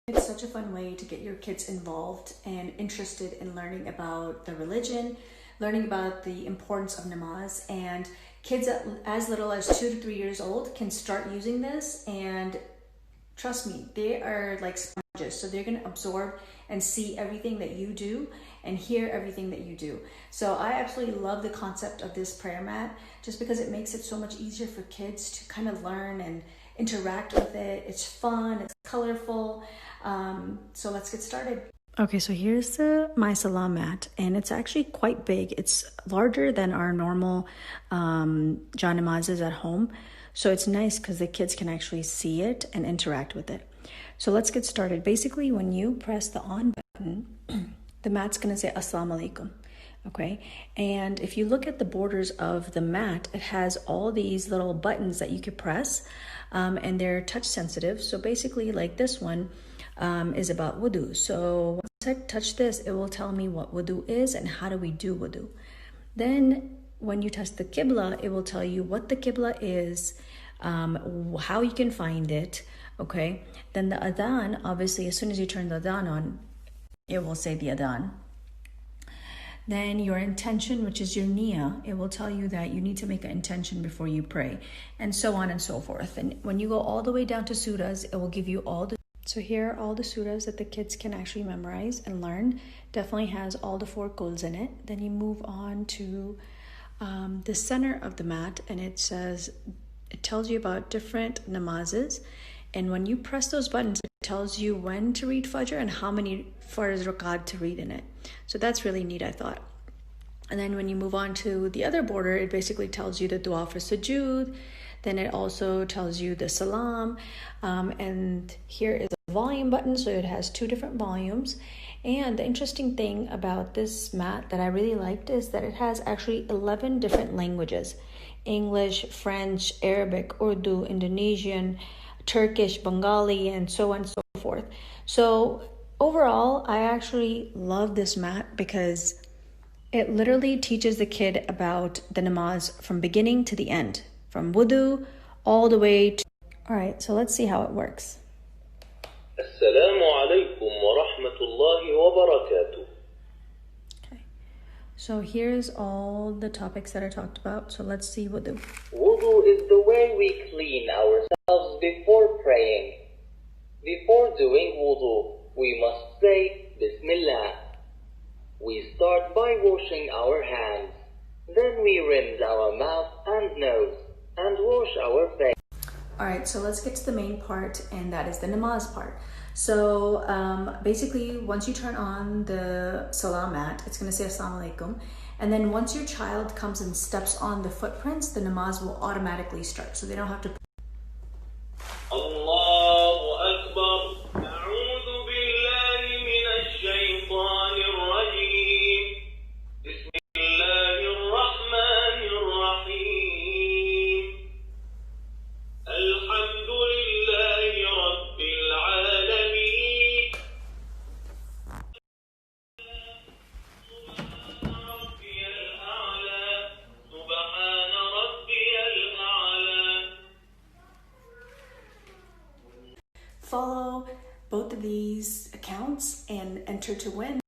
It's such a fun way to get your kids involved and interested in learning about the religion, learning about the importance of namaz, and kids as little as 2 to 3 years old can start using this, and trust me, they are like sponges. So they're going to absorb and see everything that you do and hear everything that you do. So I absolutely love the concept of this prayer mat just because it makes it so much easier for kids to kind of learn and interact with it. It's fun, it's colorful. So let's get started. Okay, so here's the My Salah mat, and it's actually quite big. It's larger than our normal janamazes at home. So it's nice because the kids can actually see it and interact with it. So let's get started. Basically, when you press the on button, the mat's going to say Assalamu alaikum. Okay, and if you look at the borders of the mat, it has all these little buttons that you could press, and they're touch sensitive. So basically, like this one is about wudu. So once I touch this, it will tell me what wudu is and how do we do wudu. Then when you touch the qibla, it will tell you what the qibla is, how you can find it. Okay, then the adhan, obviously, as soon as you turn the adhan on, it will say the adhan. Then your intention, which is your niyyah, it will tell you that you need to make an intention before you pray, and so on and so forth. And when you go all the way down to surahs, it will give you all the... So here are all the surahs that the kids can actually memorize and learn. Definitely has all the 4 quls in it. Then you move on to the center of the mat, and it tells you about different namazes. And when you press those buttons, it tells you when to read Fajr and how many Farz rakat to read in it. So that's really neat, I thought. And then when you move on to the other border, it basically tells you the dua for sujood. Then it also tells you the Salaam. And here is a volume button, so it has 2 different volumes. And the interesting thing about this mat that I really liked is that it has actually 11 different languages: English, French, Arabic, Urdu, Indonesian, Turkish, Bengali, and so on and so forth. So overall, I actually love this mat because it literally teaches the kid about the namaz from beginning to the end, from wudu all the way to... All right, so let's see how it works. Assalamu alaikum wa rahmatullahi wa barakatuh. Okay, so here's all the topics that I talked about. So let's see wudu. Wudu is the way we clean ourselves before praying. Before doing wudu, we must say Bismillah. We start by washing our hands. Then we rinse our mouth and nose and wash our face. All right, so let's get to the main part, and that is the namaz part. So basically, once you turn on the Salah mat, it's going to say Assalamu alaikum. And then once your child comes and steps on the footprints, the namaz will automatically start. So they don't have to... Allahu Akbar. A'udhu billahi minash shaytanir rajim. Bismillahir rahmanir rahim. Alhamdulillahi rabbil alamin. Rabbiyal a'la. Subhana rabbiyal a'la. Follow both of these accounts and enter to win.